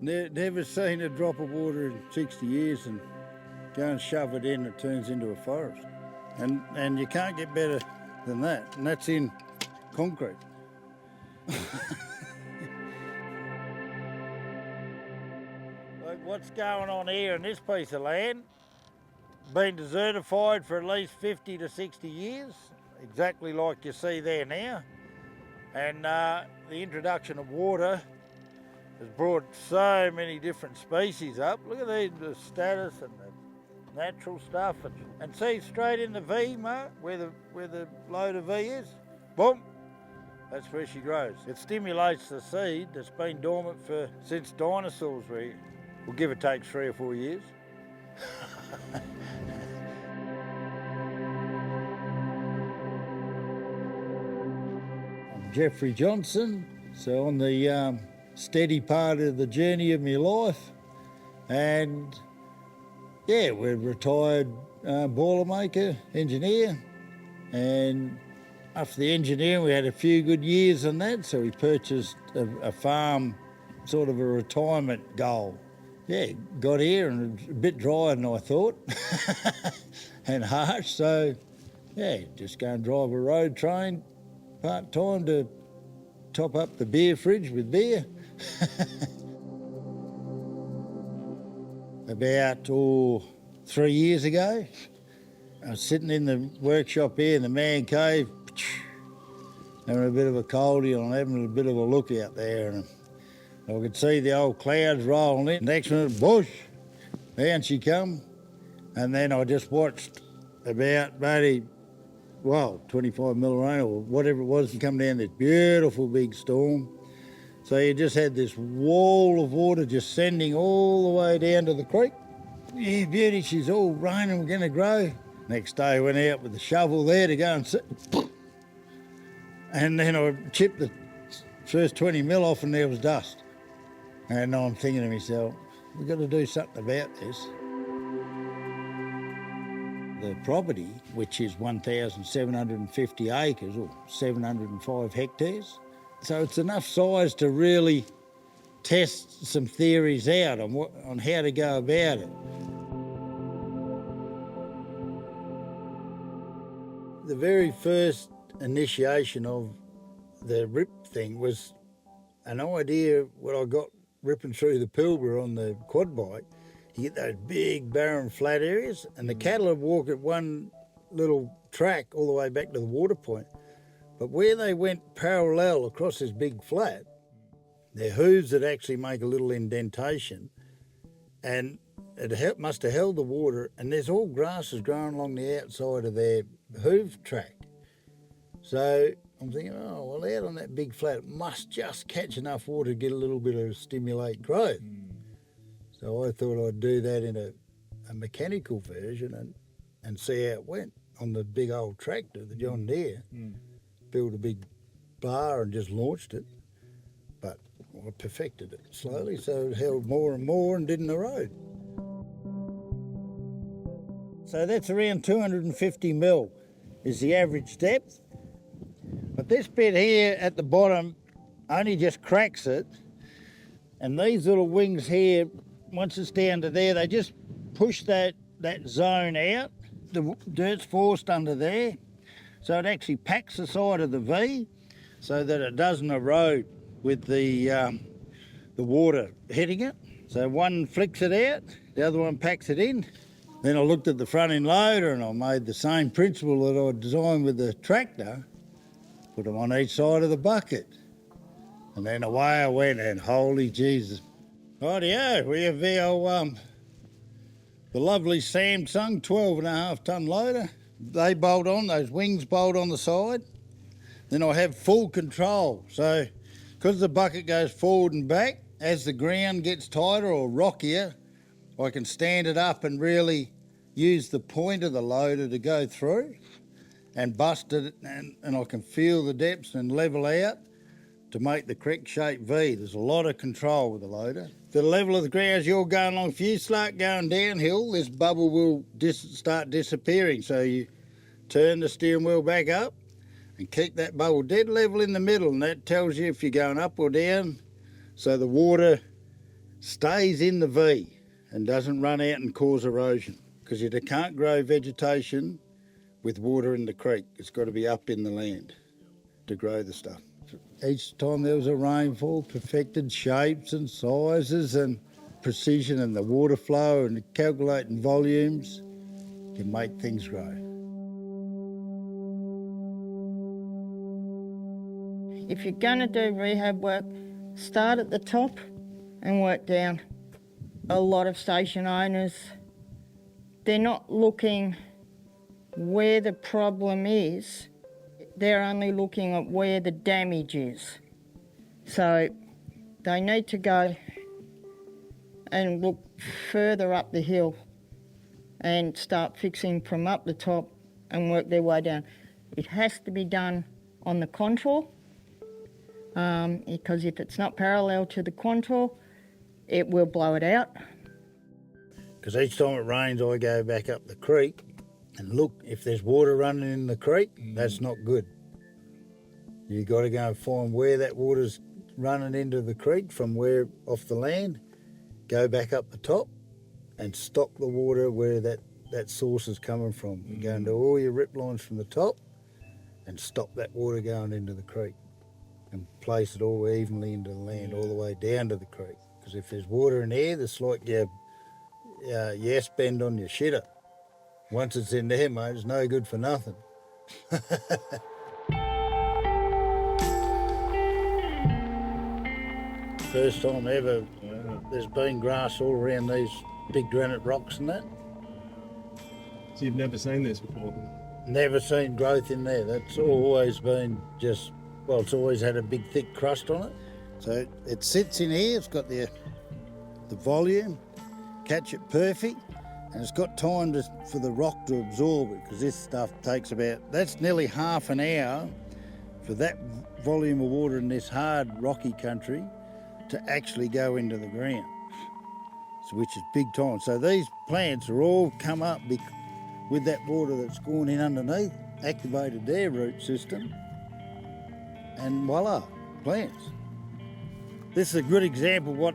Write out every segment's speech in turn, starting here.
Never seen a drop of water in 60 years, and go and shove it in, it turns into a forest. And you can't get better than that, and that's in concrete. Look, what's going on here in this piece of land? Been desertified for at least 50 to 60 years, exactly like you see there now. And the introduction of water has brought so many different species up. Look at the status and the natural stuff. And see straight in the V, Mark, where the load of V is? Boom! That's where she grows. It stimulates the seed that's been dormant since dinosaurs were here. We'll give or take 3 or 4 years. I'm Jeffrey Johnson, so on the steady part of the journey of my life, and yeah, we're retired boilermaker, engineer, and after the engineering we had a few good years on that, so we purchased a farm, sort of a retirement goal. Yeah, got here and it was a bit drier than I thought and harsh, so yeah, just go and drive a road train part-time to top up the beer fridge with beer. About 3 years ago, I was sitting in the workshop here in the man cave, having a bit of a coldie and having a bit of a look out there, and I could see the old clouds rolling in. Next minute, bush, down she come, and then I just watched about maybe 25 mil rain or whatever it was come down, this beautiful big storm. So you just had this wall of water just sending all the way down to the creek. Yeah, beauty, she's all raining, we're going to grow. Next day I went out with the shovel there to go and sit. And then I chipped the first 20 mil off and there was dust. And I'm thinking to myself, we've got to do something about this. The property, which is 1,750 acres or 705 hectares, so it's enough size to really test some theories out on how to go about it. The very first initiation of the rip thing was an idea what I got ripping through the Pilbara on the quad bike. You get those big barren flat areas and the cattle would walk at one little track all the way back to the water point. But where they went parallel across this big flat, their hooves would actually make a little indentation, and it must have held the water, and there's all grasses growing along the outside of their hoof track. So I'm thinking, oh, well, out on that big flat, it must just catch enough water to get a little bit of stimulate growth. So I thought I'd do that in a mechanical version and see how it went on the big old tractor, the John Deere. Built a big bar and just launched it. But I perfected it slowly, so it held more and more and didn't erode. So that's around 250 mil is the average depth. But this bit here at the bottom only just cracks it, and these little wings here, once it's down to there, they just push that zone out. The dirt's forced under there, so it actually packs the side of the V so that it doesn't erode with the water hitting it. So one flicks it out, the other one packs it in. Then I looked at the front end loader and I made the same principle that I designed with the tractor, put them on each side of the bucket. And then away I went, and holy Jesus. Rightio, we have the lovely Samsung 12.5 tonne loader. They bolt on, those wings bolt on the side. Then I have full control. So because the bucket goes forward and back, as the ground gets tighter or rockier, I can stand it up and really use the point of the loader to go through and bust it, and I can feel the depths and level out to make the correct shape V. There's a lot of control with the loader. The level of the ground as you're going along, if you start going downhill, this bubble will start disappearing. So you turn the steering wheel back up and keep that bubble dead level in the middle, and that tells you if you're going up or down. So the water stays in the V and doesn't run out and cause erosion, because you can't grow vegetation with water in the creek. It's got to be up in the land to grow the stuff. Each time there was a rainfall, perfected shapes and sizes and precision and the water flow and calculating volumes can make things grow. If you're going to do rehab work, start at the top and work down. A lot of station owners, they're not looking where the problem is, they're only looking at where the damage is. So they need to go and look further up the hill and start fixing from up the top and work their way down. It has to be done on the contour, because if it's not parallel to the contour, it will blow it out. Because each time it rains, I go back up the creek and look, if there's water running in the creek, that's not good. You've got to go and find where that water's running into the creek from where off the land, go back up the top and stop the water where that source is coming from. You go into all your rip lines from the top and stop that water going into the creek and place it all evenly into the land all the way down to the creek. Because if there's water in there, it's like your yes bend on your shitter. Once it's in there, mate, it's no good for nothing. First time ever, there's been grass all around these big granite rocks and that. So you've never seen this before? Never seen growth in there. That's always been just, well, it's always had a big thick crust on it. So it sits in here, it's got the volume, catch it perfect, and it's got time for the rock to absorb it, because this stuff takes that's nearly half an hour for that volume of water in this hard rocky country to actually go into the ground, which is big time. So these plants are all come up with that water that's gone in underneath, activated their root system, and voila, plants. This is a good example of what,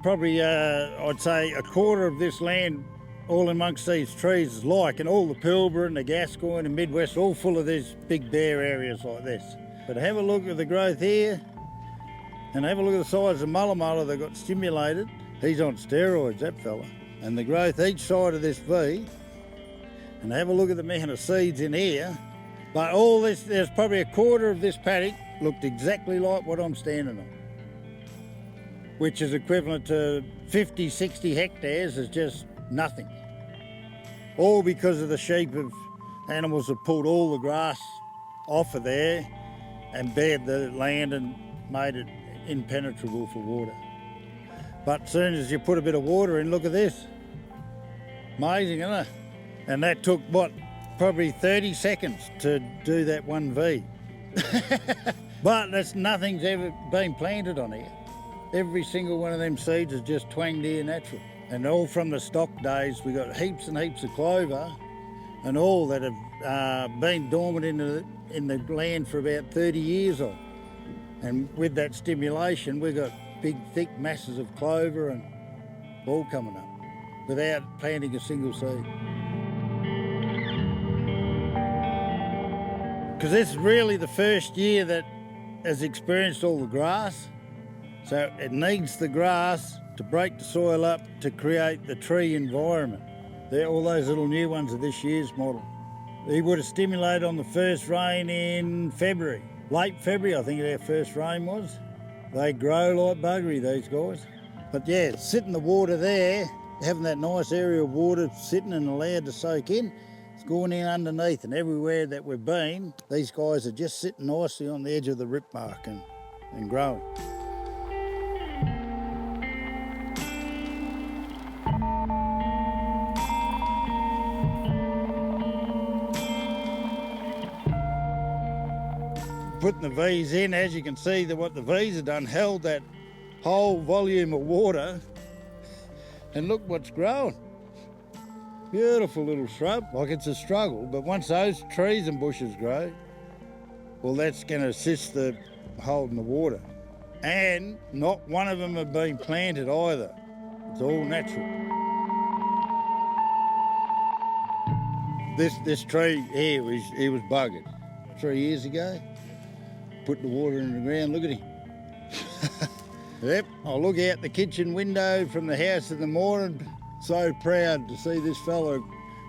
probably I'd say a quarter of this land all amongst these trees is like, and all the Pilbara and the Gascoyne and Midwest, all full of these big bare areas like this. But have a look at the growth here, and have a look at the size of Mulla that got stimulated. He's on steroids, that fella. And the growth each side of this V, and have a look at the amount of seeds in here. But all this, there's probably a quarter of this paddock looked exactly like what I'm standing on, which is equivalent to 50, 60 hectares is just nothing. All because of the sheep of animals have pulled all the grass off of there and bared the land and made it impenetrable for water. But as soon as you put a bit of water in, look at this. Amazing, isn't it? And that took, probably 30 seconds to do that one V. But nothing's ever been planted on here. Every single one of them seeds is just twanged here natural. And all from the stock days, we got heaps and heaps of clover, and all that have been dormant in the land for about 30 years on. And with that stimulation, we got big, thick masses of clover and all coming up without planting a single seed. Because this is really the first year that has experienced all the grass. So it needs the grass to break the soil up to create the tree environment. All those little new ones are this year's model. He would have stimulated on the first rain in February. Late February, I think their first rain was. They grow like buggery, these guys. But yeah, sitting the water there, having that nice area of water sitting and allowed to soak in, it's going in underneath, and everywhere that we've been, these guys are just sitting nicely on the edge of the rip mark and growing. Putting the V's in, as you can see, what the V's have done, held that whole volume of water, and look what's grown. Beautiful little shrub, like it's a struggle, but once those trees and bushes grow, well, that's going to assist the holding the water. And not one of them have been planted either. It's all natural. This tree here, he was buggered 3 years ago. Put the water in the ground, look at him. Yep, I look out the kitchen window from the house in the morning, so proud to see this fella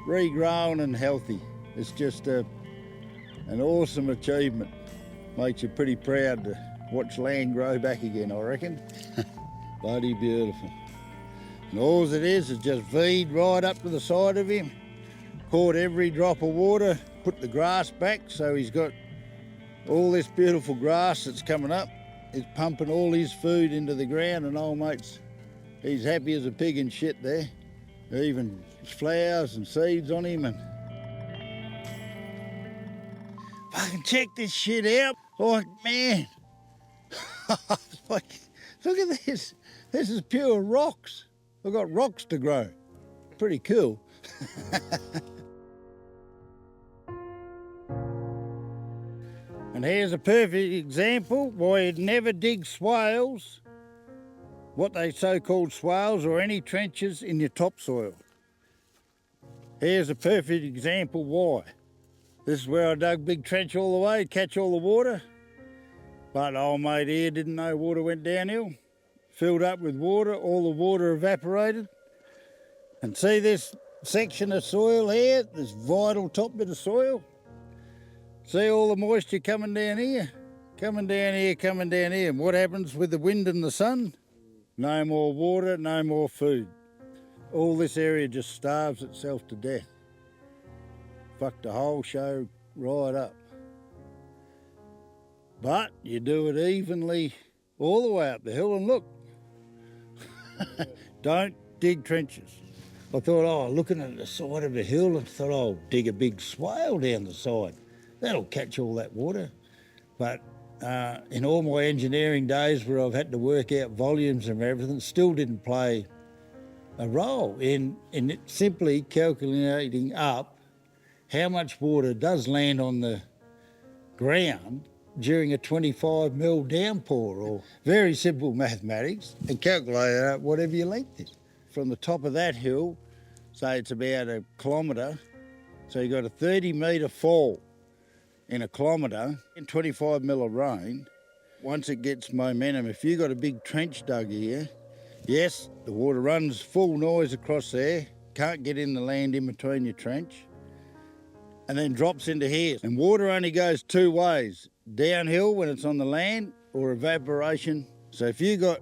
regrown and healthy. It's just an awesome achievement. Makes you pretty proud to watch land grow back again, I reckon. Bloody beautiful. And all it is just feed right up to the side of him, poured every drop of water, put the grass back, so he's got all this beautiful grass that's coming up. He's pumping all his food into the ground, and old mate's, he's happy as a pig in shit there. Even flowers and seeds on him, and fucking check this shit out. Like, man, like, look at this. This is pure rocks. I've got rocks to grow. Pretty cool. And here's a perfect example why you'd never dig swales, what they so-called swales, or any trenches in your topsoil. Here's a perfect example why. This is where I dug big trench all the way, catch all the water. But old mate here didn't know water went downhill. Filled up with water, all the water evaporated. And see this section of soil here, this vital top bit of soil? See all the moisture coming down here? Coming down here, coming down here. And what happens with the wind and the sun? No more water, no more food. All this area just starves itself to death. Fucked the whole show right up. But you do it evenly all the way up the hill, and look. Don't dig trenches. I thought, looking at the side of the hill, I thought, I'll dig a big swale down the side. That'll catch all that water. But in all my engineering days where I've had to work out volumes and everything, still didn't play a role in it simply calculating up how much water does land on the ground during a 25 mil downpour, or very simple mathematics, and calculate out whatever your length is. From the top of that hill, say it's about 1 kilometre, so you've got a 30 metre fall in 1 kilometre, and 25 mil of rain. Once it gets momentum, if you've got a big trench dug here, yes, the water runs full noise across there, can't get in the land in between your trench, and then drops into here. And water only goes two ways, downhill when it's on the land, or evaporation. So if you've got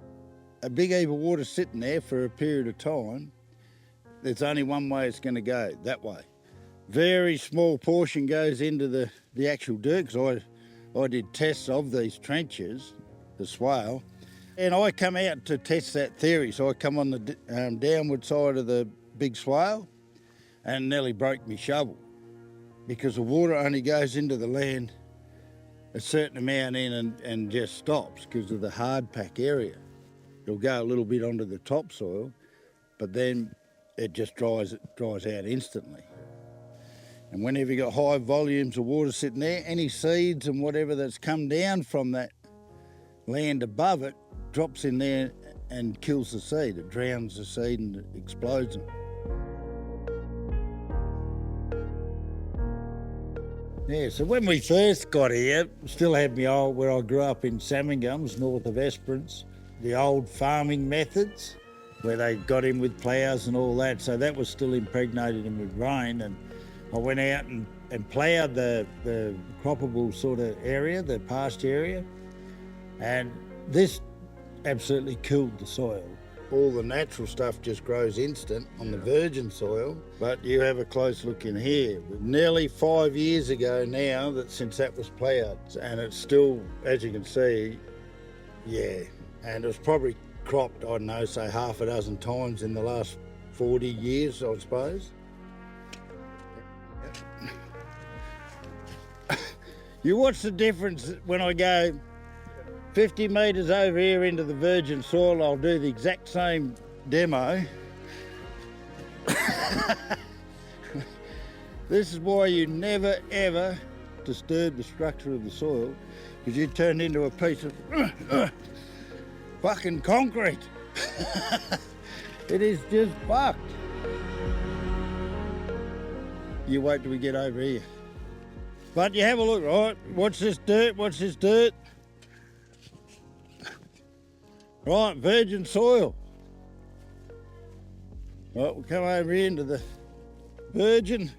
a big heap of water sitting there for a period of time, there's only one way it's going to go, that way. Very small portion goes into the actual dirt, because I did tests of these trenches, the swale, and I come out to test that theory. So I come on the downward side of the big swale and nearly broke my shovel, because the water only goes into the land a certain amount in and just stops because of the hard pack area. It'll go a little bit onto the topsoil, but then it just dries out instantly. And whenever you've got high volumes of water sitting there, any seeds and whatever that's come down from that land above it drops in there and kills the seed. It drowns the seed and it explodes them. Yeah, so when we first got here, still had me old, where I grew up in Salmon-Gums, north of Esperance, the old farming methods, where they got in with ploughs and all that, so that was still impregnated in with rain. And I went out and ploughed the croppable sort of area, the pasture area, and this absolutely killed the soil. All the natural stuff just grows instant on the virgin soil, but you have a close look in here. Nearly 5 years ago now since that was ploughed, and it's still, as you can see, yeah, and it was probably cropped, I don't know, say half a dozen times in the last 40 years, I suppose. You watch the difference when I go 50 metres over here into the virgin soil. I'll do the exact same demo. This is why you never ever disturb the structure of the soil, because you turn into a piece of fucking concrete. It is just fucked. You wait till we get over here. But you have a look, right? Watch this dirt, watch this dirt. Right, virgin soil. Right, we'll come over here into the virgin.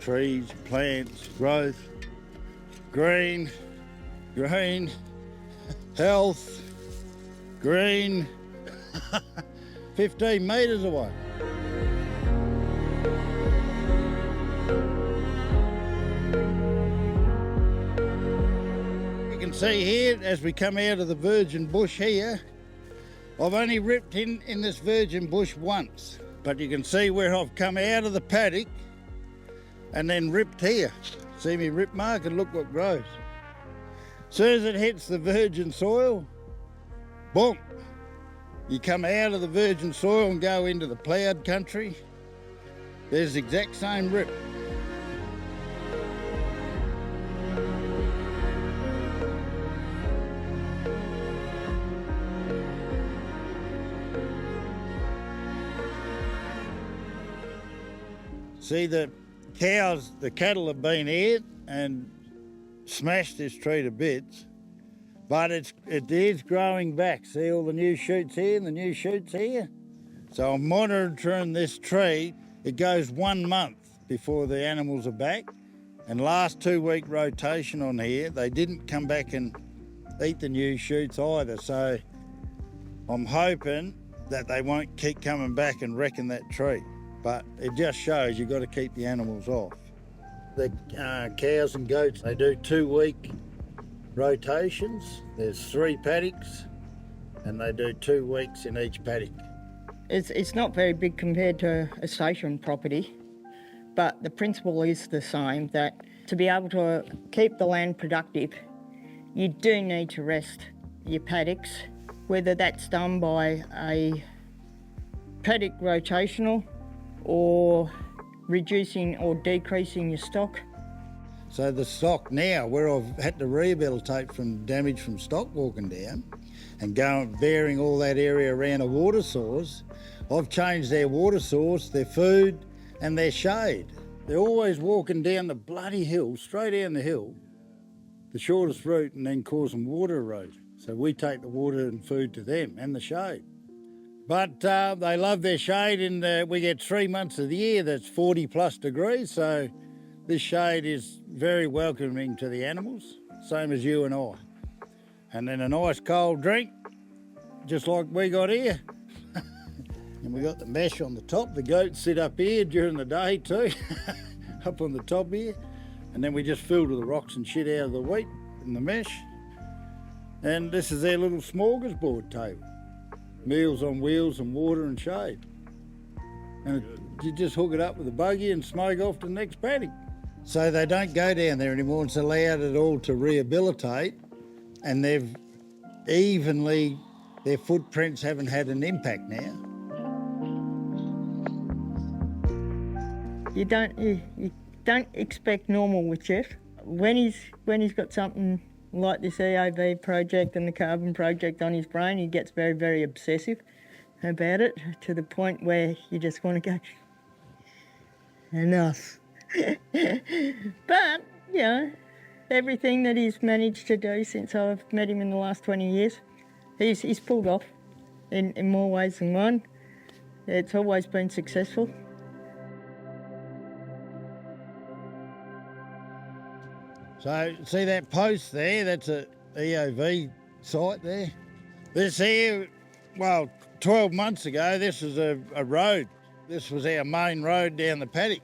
Trees, plants, growth, green, health, green, 15 metres away. You can see here, as we come out of the virgin bush here, I've only ripped in this virgin bush once, but you can see where I've come out of the paddock and then ripped here. See me rip mark and look what grows. As soon as it hits the virgin soil, boom, you come out of the virgin soil and go into the ploughed country, there's the exact same rip. See, the cattle have been here and smashed this tree to bits, but it is growing back. See all the new shoots here and the new shoots here? So I'm monitoring this tree. It goes 1 month before the animals are back, and last 2-week rotation on here, they didn't come back and eat the new shoots either. So I'm hoping that they won't keep coming back and wrecking that tree. But it just shows you've got to keep the animals off. The cows and goats, they do 2-week rotations. There's 3 paddocks and they do 2 weeks in each paddock. It's not very big compared to a station property, but the principle is the same, that to be able to keep the land productive, you do need to rest your paddocks, whether that's done by a paddock rotational or reducing or decreasing your stock. So the stock now, where I've had to rehabilitate from damage from stock walking down and going bearing all that area around a water source, I've changed their water source, their food and their shade. They're always walking down the bloody hill, straight down the hill, the shortest route, and then causing water erosion. So we take the water and food to them and the shade. But they love their shade, and we get 3 months of the year that's 40 plus degrees, so this shade is very welcoming to the animals, same as you and I. And then a nice cold drink, just like we got here. And we got the mesh on the top. The goats sit up here during the day too, up on the top here. And then we just filter the rocks and shit out of the wheat in the mesh. And this is their little smorgasbord table. Meals on wheels and water and shade. And you just hook it up with a buggy and smoke off to the next paddock. So they don't go down there anymore. It's allowed it all to rehabilitate, and they've evenly, their footprints haven't had an impact now. You don't expect normal with Jeff. When he's got something like this EOV project and the carbon project on his brain, he gets very, very obsessive about it, to the point where you just want to go, enough. But, you know, everything that he's managed to do since I've met him in the last 20 years, he's pulled off in more ways than one. It's always been successful. So see that post there, that's a EOV site there. This here, well, 12 months ago, this was a road. This was our main road down the paddock.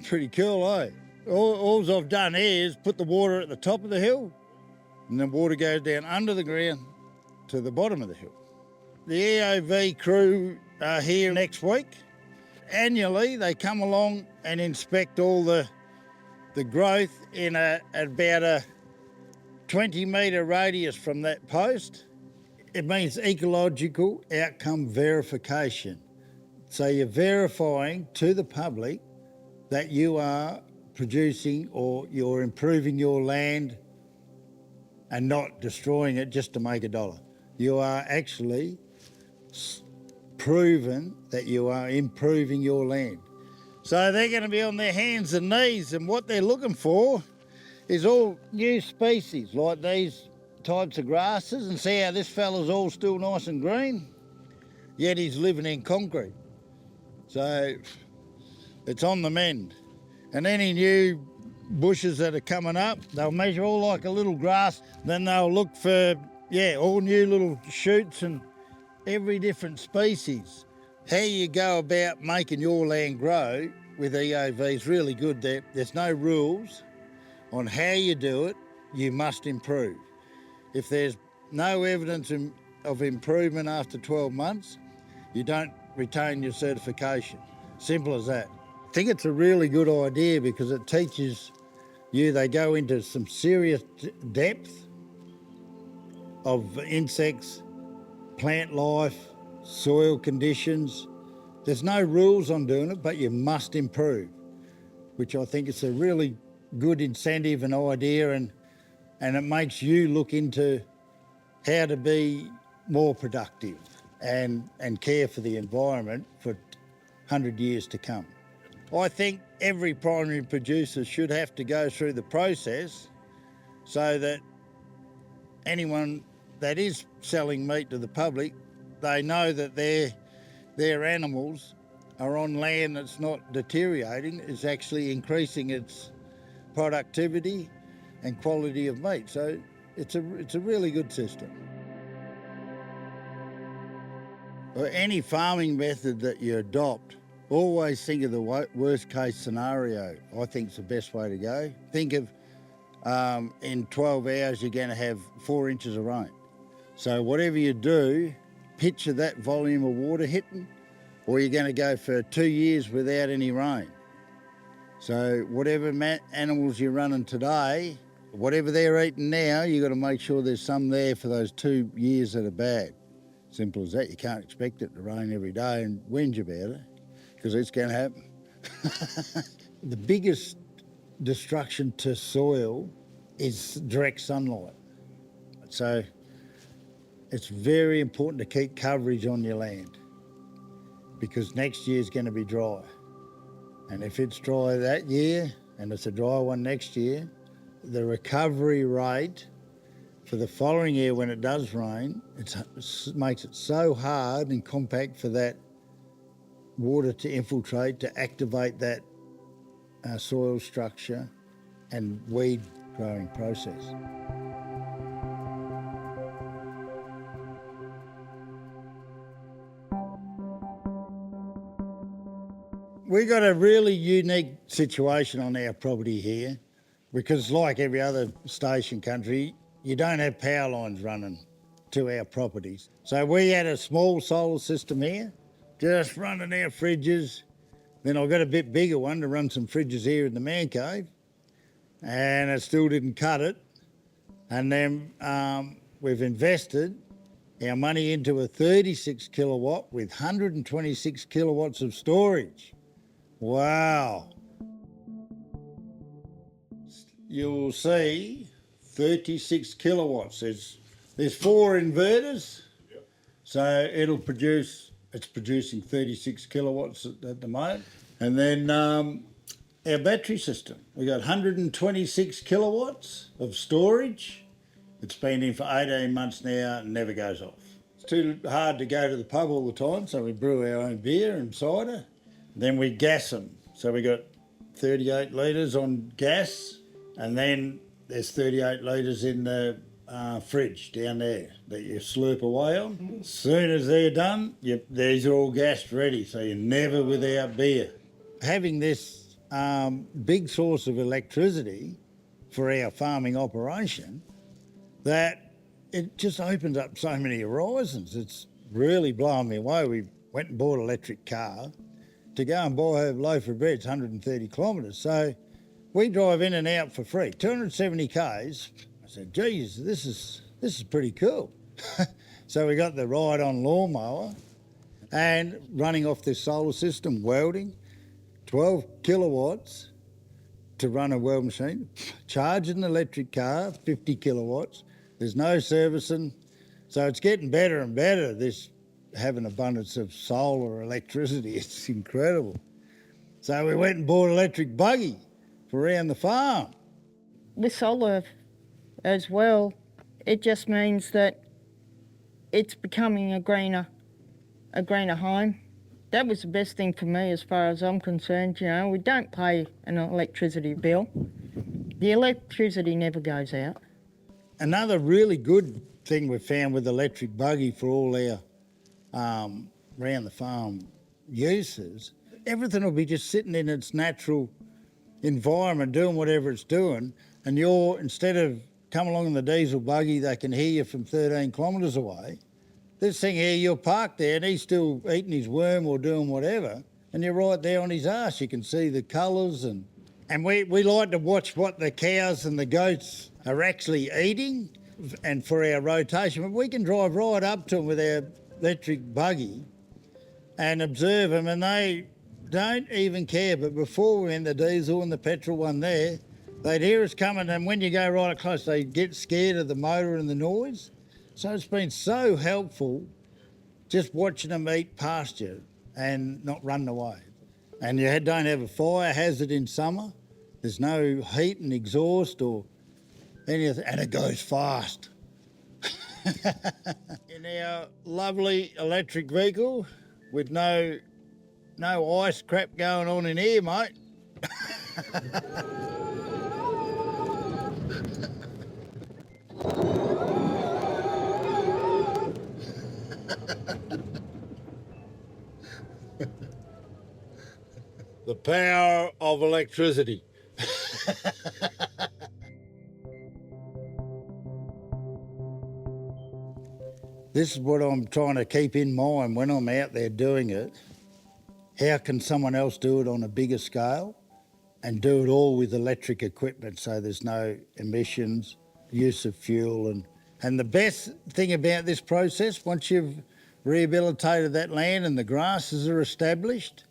Pretty cool, eh? All I've done here is put the water at the top of the hill, and the water goes down under the ground to the bottom of the hill. The EOV crew are here next week. Annually, they come along and inspect all the growth in about a 20-metre radius from that post. It means ecological outcome verification. So you're verifying to the public that you are producing or you're improving your land and not destroying it just to make a dollar. You are actually proven that you are improving your land. So they're going to be on their hands and knees, and what they're looking for is all new species like these types of grasses, and see how this fella's all still nice and green, yet he's living in concrete. So it's on the mend. And any new bushes that are coming up, they'll measure all like a little grass, then they'll look for, all new little shoots and every different species. How you go about making your land grow with EOV is really good. There's no rules on how you do it, you must improve. If there's no evidence of improvement after 12 months, you don't retain your certification. Simple as that. I think it's a really good idea because it teaches you, they go into some serious depth of insects, plant life, soil conditions. There's no rules on doing it, but you must improve, which I think is a really good incentive and idea, and it makes you look into how to be more productive and care for the environment for 100 years to come. I think every primary producer should have to go through the process so that anyone that is selling meat to the public, they know that their animals are on land that's not deteriorating, it's actually increasing its productivity and quality of meat. So it's a really good system. Or any farming method that you adopt, always think of the worst case scenario. I think it's the best way to go. Think of in 12 hours you're going to have 4 inches of rain. So whatever you do, picture that volume of water hitting, or you're going to go for 2 years without any rain. So whatever animals you're running today, whatever they're eating now, you've got to make sure there's some there for those 2 years that are bad. Simple as that. You can't expect it to rain every day and whinge about it, because it's going to happen. The biggest destruction to soil is direct sunlight. So it's very important to keep coverage on your land, because next year's going to be dry. And if it's dry that year and it's a dry one next year, the recovery rate for the following year when it does rain, it makes it so hard and compact for that water to infiltrate, to activate that soil structure and weed growing process. We got a really unique situation on our property here, because like every other station country, you don't have power lines running to our properties. So we had a small solar system here, just running our fridges. Then I got a bit bigger one to run some fridges here in the man cave, and it still didn't cut it. And then we've invested our money into a 36 kilowatt with 126 kilowatts of storage. Wow. You'll see 36 kilowatts. There's 4 inverters, so it's producing 36 kilowatts at the moment. And then our battery system, we got 126 kilowatts of storage. It's been in for 18 months now and never goes off. It's too hard to go to the pub all the time, so we brew our own beer and cider. Then we gas them. So we got 38 litres on gas, and then there's 38 litres in the fridge down there that you slurp away on. As soon as they're done, these are all gassed ready, so you're never without beer. Having this big source of electricity for our farming operation, that it just opens up so many horizons. It's really blowing me away. We went and bought an electric car. To go and buy a loaf of bread, it's 130 kilometres. So we drive in and out for free, 270 Ks. I said, geez, this is pretty cool. So we got the ride-on lawnmower and running off this solar system, welding, 12 kilowatts to run a weld machine, charging an electric car, 50 kilowatts. There's no servicing. So it's getting better and better, this having abundance of solar electricity. It's incredible. So we went and bought an electric buggy for around the farm. With solar as well, it just means that it's becoming a greener home. That was the best thing for me as far as I'm concerned. You know, we don't pay an electricity bill. The electricity never goes out. Another really good thing we found with the electric buggy for all our round the farm uses, everything will be just sitting in its natural environment doing whatever it's doing, and instead of come along in the diesel buggy, they can hear you from 13 kilometres away. This thing here, you're parked there and he's still eating his worm or doing whatever, and you're right there on his arse. You can see the colours, and we like to watch what the cows and the goats are actually eating and for our rotation. But we can drive right up to them with our electric buggy and observe them, and they don't even care. But before we went the diesel and the petrol one there, they'd hear us coming, and when you go right up close, they get scared of the motor and the noise. So it's been so helpful just watching them eat pasture and not running away. And you don't have a fire hazard in summer. There's no heat and exhaust or anything, and it goes fast. In our lovely electric vehicle with no ice crap going on in here, mate. The power of electricity. This is what I'm trying to keep in mind when I'm out there doing it. How can someone else do it on a bigger scale and do it all with electric equipment so there's no emissions, use of fuel? And the best thing about this process, once you've rehabilitated that land and the grasses are established,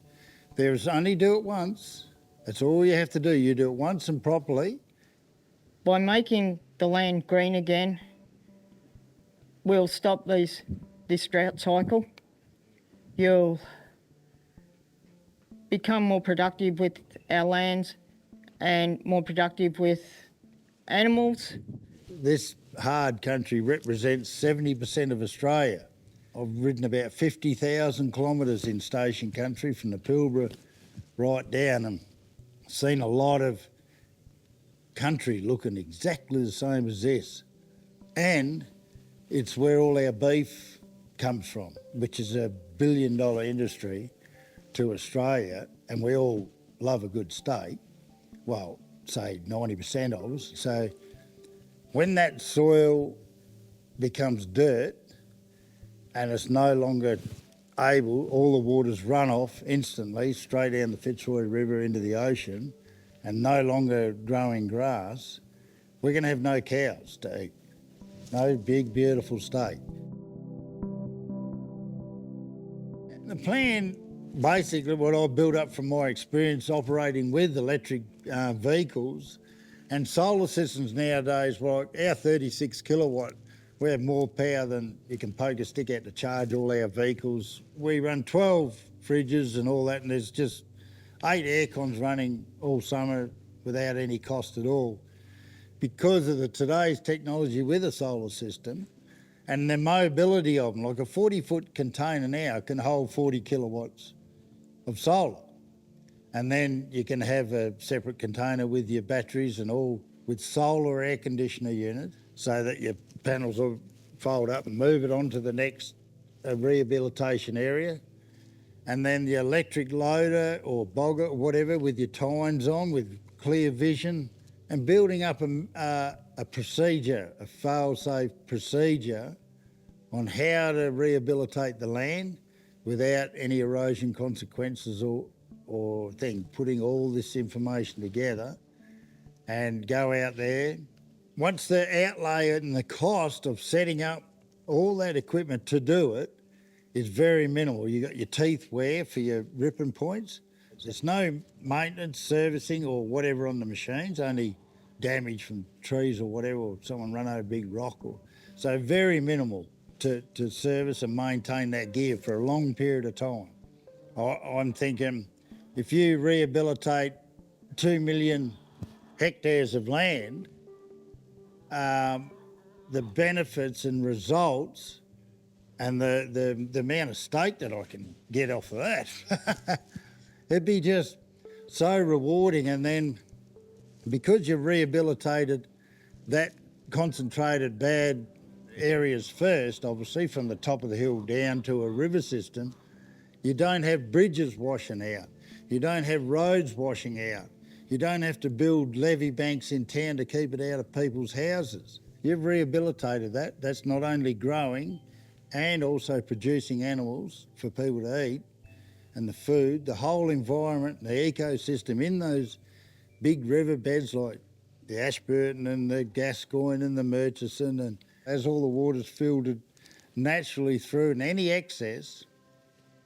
there's only do it once. That's all you have to do. You do it once and properly. By making the land green again, we'll stop this drought cycle. You'll become more productive with our lands and more productive with animals. This hard country represents 70% of Australia. I've ridden about 50,000 kilometres in station country from the Pilbara right down and seen a lot of country looking exactly the same as this. And it's where all our beef comes from, which is a $1 billion industry to Australia, and we all love a good steak. Well, say 90% of us. So when that soil becomes dirt and it's no longer able, all the waters run off instantly straight down the Fitzroy River into the ocean and no longer growing grass, we're going to have no cows to eat. No big, beautiful steak. The plan, basically what I built up from my experience operating with electric vehicles and solar systems nowadays, like our 36 kilowatt, we have more power than you can poke a stick at to charge all our vehicles. We run 12 fridges and all that, and there's just 8 aircons running all summer without any cost at all. Because of today's technology with a solar system and the mobility of them, like a 40-foot container now can hold 40 kilowatts of solar. And then you can have a separate container with your batteries and all with solar air conditioner unit so that your panels will fold up and move it on to the next rehabilitation area. And then the electric loader or bogger or whatever with your tines on with clear vision, and building up a procedure, a fail-safe procedure on how to rehabilitate the land without any erosion consequences or thing, putting all this information together and go out there. Once the outlay and the cost of setting up all that equipment to do it is very minimal. You got your teeth wear for your ripping points. There's no maintenance, servicing or whatever on the machines, only damage from trees or whatever, or someone run over a big rock. So very minimal to service and maintain that gear for a long period of time. I'm thinking if you rehabilitate 2 million hectares of land, the benefits and results and the amount of stake that I can get off of that, it'd be just so rewarding. And then because you've rehabilitated that concentrated bad areas first, obviously from the top of the hill down to a river system, you don't have bridges washing out, you don't have roads washing out, you don't have to build levee banks in town to keep it out of people's houses. You've rehabilitated that. That's not only growing and also producing animals for people to eat, and the food, the whole environment, the ecosystem in those big riverbeds like the Ashburton and the Gascoyne and the Murchison, and as all the water's filtered naturally through, and any excess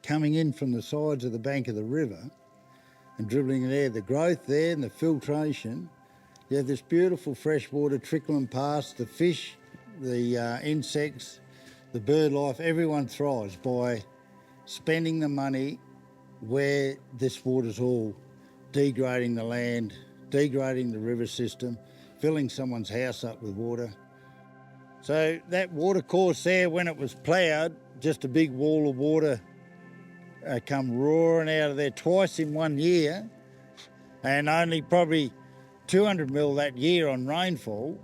coming in from the sides of the bank of the river and dribbling in there, the growth there and the filtration, you have this beautiful fresh water trickling past. The fish, the insects, the bird life, everyone thrives by spending the money where this water's all degrading the land, degrading the river system, filling someone's house up with water. So that water course there, when it was ploughed, just a big wall of water come roaring out of there twice in 1 year, and only probably 200 mil that year on rainfall.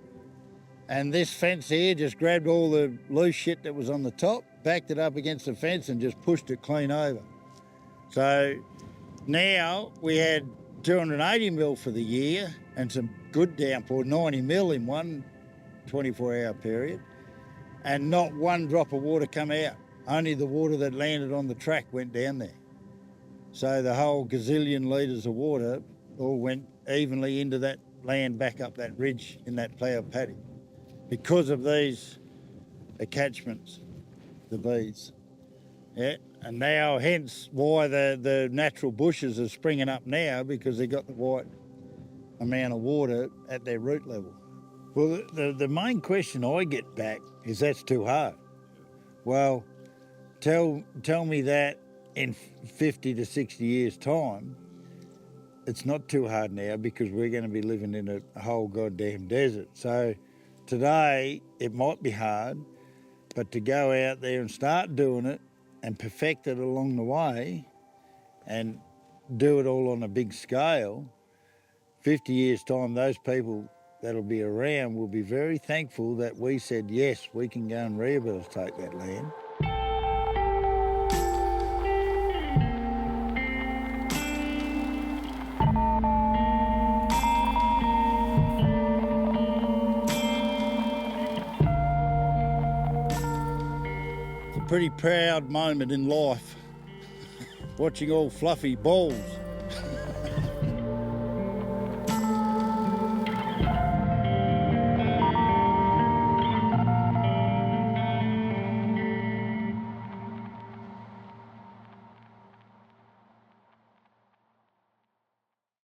And this fence here just grabbed all the loose shit that was on the top, backed it up against the fence and just pushed it clean over. So now we had 280 mil for the year and some good downpour, 90 mil in one 24-hour period, and not one drop of water come out. Only the water that landed on the track went down there. So the whole gazillion litres of water all went evenly into that land back up that ridge in that ploughed paddock because of these attachments, the bees. Yeah, and now hence why the natural bushes are springing up now, because they've got the right amount of water at their root level. Well, the main question I get back is that's too hard. Well, tell me that in 50 to 60 years' time, it's not too hard now, because we're going to be living in a whole goddamn desert. So today it might be hard, but to go out there and start doing it and perfect it along the way and do it all on a big scale, 50 years' time, those people that'll be around will be very thankful that we said, yes, we can go and rehabilitate that land. It's a pretty proud moment in life, watching all fluffy balls